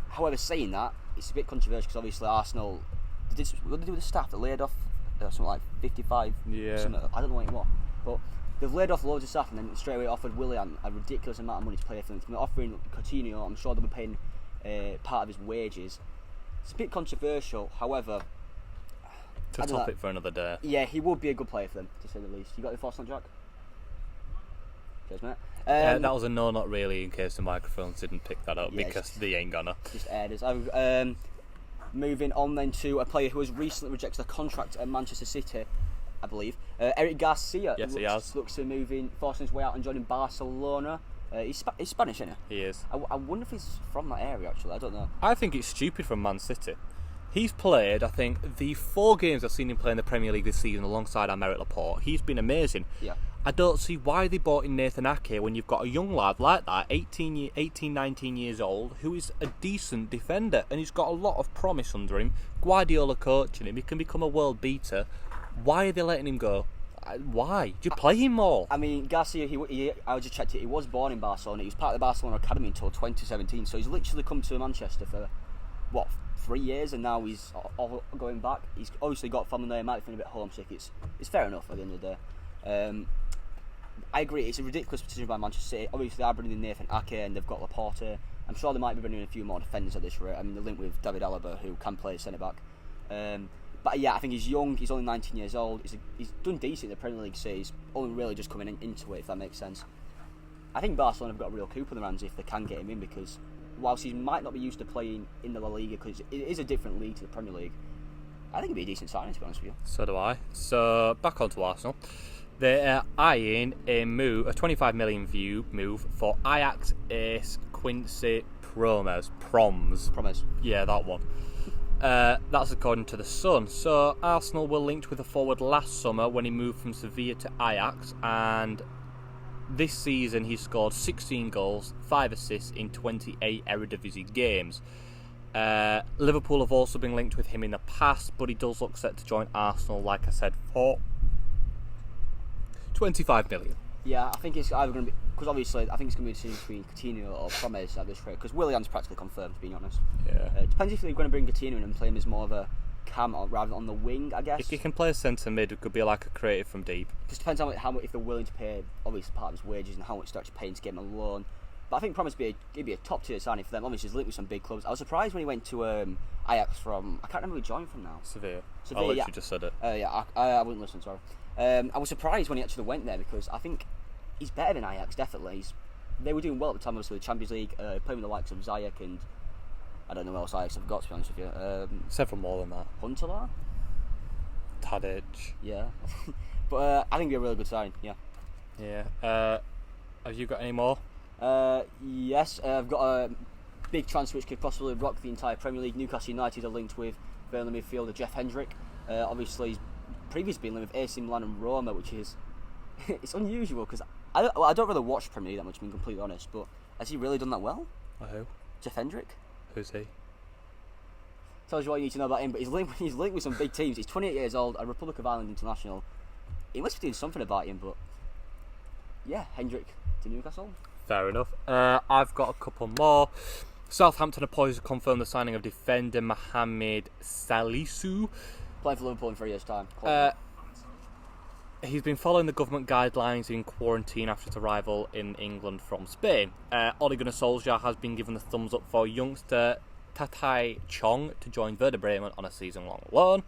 [SPEAKER 1] However, saying that, it's a bit controversial because obviously Arsenal, what did they do with the staff? They laid off something like 55, I don't know what it was, but they've laid off loads of staff and then straight away offered Willian a ridiculous amount of money to play for them. They're offering Coutinho, I'm sure they'll be paying part of his wages. It's a bit controversial, however.
[SPEAKER 2] It's a topic for another day.
[SPEAKER 1] Yeah, he would be a good player for them, to say the least. You got your thoughts on Jack? Cheers, mate.
[SPEAKER 2] That was a no, not really, in case the microphones didn't pick that up, because they ain't gonna.
[SPEAKER 1] Just aired us. Moving on then to a player who has recently rejected a contract at Manchester City, I believe. Eric Garcia.
[SPEAKER 2] Yes, he has.
[SPEAKER 1] Looks to forcing his way out and joining Barcelona. He's Spanish, isn't
[SPEAKER 2] he? He is.
[SPEAKER 1] I wonder if he's from that area, actually. I don't know.
[SPEAKER 2] I think it's stupid from Man City. He's played, I think, the 4 games I've seen him play in the Premier League this season alongside Aymeric Laporte. He's been amazing.
[SPEAKER 1] Yeah.
[SPEAKER 2] I don't see why they bought in Nathan Ake when you've got a young lad like that, 18, 19 years old, who is a decent defender and he's got a lot of promise under him. Guardiola coaching him, he can become a world beater. Why are they letting him go? Why? Do you play him more?
[SPEAKER 1] I mean, Garcia, I just checked it, he was born in Barcelona. He was part of the Barcelona Academy until 2017, so he's literally come to Manchester for, 3 years, and now he's going back. He's obviously got family there, he might be feeling a bit homesick. It's fair enough at the end of the day. I agree, it's a ridiculous decision by Manchester City. Obviously, they're bringing in Nathan Ake, and they've got Laporte. I'm sure they might be bringing in a few more defenders at this rate. I mean, the link with David Alaba, who can play centre back. But yeah, I think he's young. He's only 19 years old. He's done decent in the Premier League, so he's only really just coming into it, if that makes sense. I think Barcelona have got a real coup on their hands if they can get him in, because whilst he might not be used to playing in the La Liga, because it is a different league to the Premier League, I think it'd be a decent signing, to be honest with you.
[SPEAKER 2] So do I. So back onto Arsenal. They're eyeing a 25 million move for Ajax ace Quincy Promes. Yeah, that one. That's according to The Sun. So Arsenal were linked with a forward last summer when he moved from Sevilla to Ajax, and this season he scored 16 goals, 5 assists in 28 Eredivisie games. Liverpool have also been linked with him in the past, but he does look set to join Arsenal, like I said, for 25 million.
[SPEAKER 1] Yeah, I think it's either going to be, because obviously I think it's going to be between Coutinho or Promes at this rate, because Willian's practically confirmed, being honest.
[SPEAKER 2] Yeah.
[SPEAKER 1] It depends if they're going to bring Coutinho in and play him as more of a cam rather than on the wing, I guess.
[SPEAKER 2] If he can play a centre mid, it could be like a creative from deep.
[SPEAKER 1] Just depends on how much, if they're willing to pay, obviously, part of his wages and how much they're actually paying to get him a loan. But I think Promes would be a top tier signing for them. Obviously, he's linked with some big clubs. I was surprised when he went to Ajax from, I can't remember who he joined from now.
[SPEAKER 2] Sevilla. I
[SPEAKER 1] yeah.
[SPEAKER 2] literally just said it.
[SPEAKER 1] I wouldn't listen, sorry. I was surprised when he actually went there, because I think he's better than Ajax, definitely. They were doing well at the time, obviously, the Champions League, playing with the likes of Ziyech and I don't know what else Ajax have got, to be honest with you.
[SPEAKER 2] Several more than that.
[SPEAKER 1] Huntelaar?
[SPEAKER 2] Tadic.
[SPEAKER 1] Yeah. But I think it'd be a really good sign, yeah.
[SPEAKER 2] Yeah. Have you got any more?
[SPEAKER 1] Yes, I've got a big transfer which could possibly rock the entire Premier League. Newcastle United are linked with Burnley midfielder Jeff Hendrick. Obviously, he's previously been linked with AC Milan and Roma, which is it's unusual because I don't really watch Premier League that much, being completely honest. But has he really done that well?
[SPEAKER 2] Who?
[SPEAKER 1] Jeff Hendrick.
[SPEAKER 2] Who's he?
[SPEAKER 1] Tells you what you need to know about him. But he's linked with some big teams. He's 28 years old, a Republic of Ireland international. He must be doing something about him, but yeah, Hendrick to Newcastle.
[SPEAKER 2] Fair enough. I've got a couple more. Southampton are poised to confirm the signing of defender Mohamed Salisu. Playing
[SPEAKER 1] for Liverpool in 3 years' time.
[SPEAKER 2] He's been following the government guidelines in quarantine after his arrival in England from Spain. Ole Gunnar Solskjaer has been given the thumbs up for youngster Tatai Chong to join Werder Bremen on a season-long loan.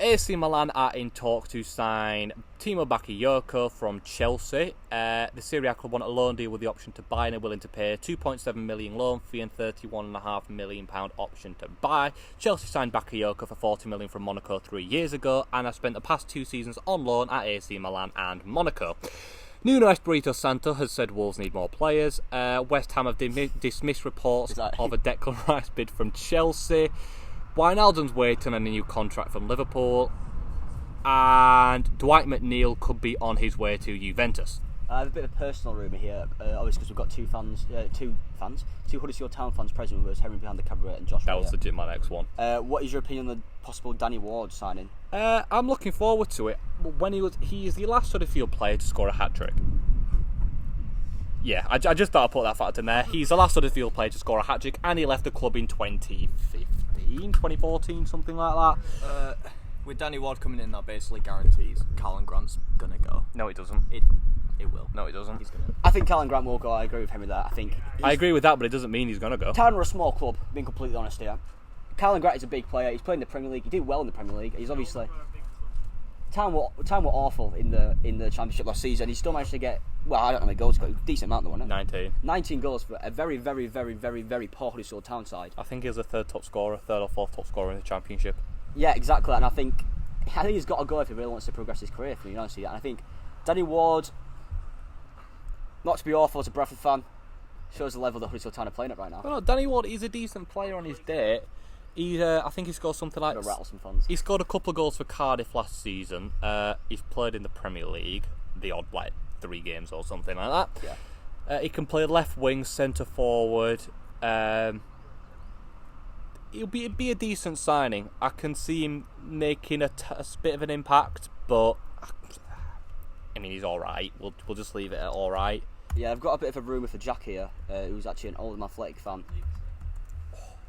[SPEAKER 2] AC Milan are in talks to sign Timo Bakayoko from Chelsea. The Serie A club want a loan deal with the option to buy and are willing to pay a £2.7 million loan fee and £31.5 million option to buy. Chelsea signed Bakayoko for £40 million from Monaco 3 years ago and have spent the past 2 seasons on loan at AC Milan and Monaco. Nuno Espirito Santo has said Wolves need more players. West Ham have dismissed reports of a Declan Rice bid from Chelsea. Wijnaldum's waiting on a new contract from Liverpool, and Dwight McNeil could be on his way to Juventus.
[SPEAKER 1] I have a bit of a personal rumour here, obviously because we've got two Huddersfield Town fans present with us, Henry behind the camera and Josh.
[SPEAKER 2] That was legit my next one.
[SPEAKER 1] What is your opinion on the possible Danny Ward signing?
[SPEAKER 2] I'm looking forward to it. When he is the last Huddersfield player to score a hat-trick. Yeah, I just thought I'd put that fact in there. He's the last Huddersfield player to score a hat-trick, and he left the club in 2014, something like that.
[SPEAKER 3] With Danny Ward coming in, that basically guarantees Callum Grant's gonna go.
[SPEAKER 2] No, it doesn't.
[SPEAKER 3] It will.
[SPEAKER 2] No, it doesn't.
[SPEAKER 3] He's gonna.
[SPEAKER 1] I think Callum Grant will go. I agree with Henry there.
[SPEAKER 2] I agree with that, but it doesn't mean he's gonna go.
[SPEAKER 1] Town are a small club, being completely honest here. Callum Grant is a big player. He's played in the Premier League. He did well in the Premier League. He's obviously Town were awful in the Championship last season. He still managed to get, well, I don't know how many goals he got. A decent amount though, wasn't it? 19 goals for a very, very, very, very, very poor Huddersfield Town side.
[SPEAKER 2] I think he's the third or fourth top scorer in the Championship.
[SPEAKER 1] Yeah, exactly. And I think he's got to go if he really wants to progress his career, for me, honestly. And I think Danny Ward, not to be awful as a Bradford fan, shows the level that Huddersfield Town are playing at right now.
[SPEAKER 2] Well, no, Danny Ward is a decent player on his day. I think he scored something like...
[SPEAKER 1] rattle some funds.
[SPEAKER 2] He scored a couple of goals for Cardiff last season. He's played in the Premier League, the odd 3 games or something like that.
[SPEAKER 1] Yeah.
[SPEAKER 2] He can play left wing, centre forward. It'll be a decent signing. I can see him making a bit of an impact, but I mean, he's all right. We'll just leave it at all right.
[SPEAKER 1] Yeah, I've got a bit of a rumour for Jack here, who's actually an Oldham Athletic fan.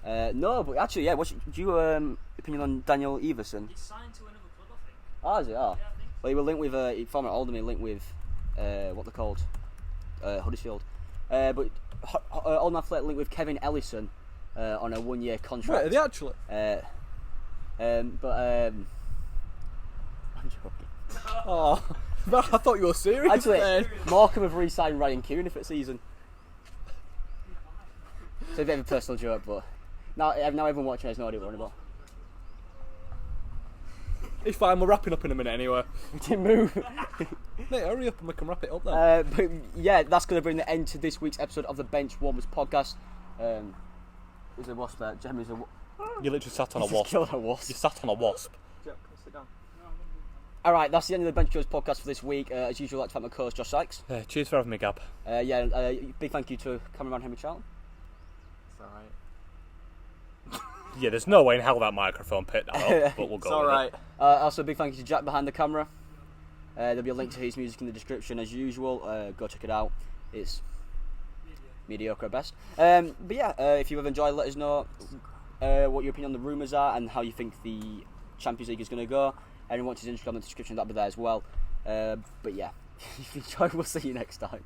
[SPEAKER 1] No, but actually, yeah. What's your opinion on Daniel Everson?
[SPEAKER 4] He's signed to another club, I think.
[SPEAKER 1] Oh, is it? Oh.
[SPEAKER 4] Yeah, I think so.
[SPEAKER 1] Well, he was linked with former Oldham. He linked with what they're called, Huddersfield. But on athletic link with Kevin Ellison on a 1-year contract.
[SPEAKER 2] Wait, are they actually?
[SPEAKER 1] I'm joking.
[SPEAKER 2] Oh, I thought you were serious.
[SPEAKER 1] Actually, Morecambe have re-signed Ryan Kearney for the season. It's a bit of a personal joke, but now everyone watching has no idea what we're on about.
[SPEAKER 2] It's fine, we're wrapping up in a minute anyway.
[SPEAKER 1] We didn't move.
[SPEAKER 2] Mate, hurry up and we can wrap it up then.
[SPEAKER 1] But yeah, that's going to bring the end to this week's episode of the Benchwarmers podcast. There's a wasp there. Jeremy's a
[SPEAKER 2] You literally sat on a
[SPEAKER 1] He's
[SPEAKER 2] wasp.
[SPEAKER 1] killed a wasp.
[SPEAKER 2] You sat on a wasp.
[SPEAKER 3] Jack, sit down.
[SPEAKER 1] Alright, that's the end of the Benchwarmers podcast for this week. As usual, I'd like to thank my co-host Josh Sykes.
[SPEAKER 2] Cheers for having me, Gab.
[SPEAKER 1] Big thank you to cameraman Henry Charlton.
[SPEAKER 3] It's alright.
[SPEAKER 2] Yeah, there's no way in hell that microphone picked that up, but we'll go
[SPEAKER 3] It's
[SPEAKER 2] with
[SPEAKER 3] alright.
[SPEAKER 1] Also, big thank you to Jack behind the camera. There'll be a link to his music in the description as usual. Go check it out. It's mediocre at best. But yeah, if you have enjoyed, let us know what your opinion on the rumours are and how you think the Champions League is going to go. Anyone wants his Instagram in the description, that'll be there as well. But yeah, if you enjoyed, we'll see you next time.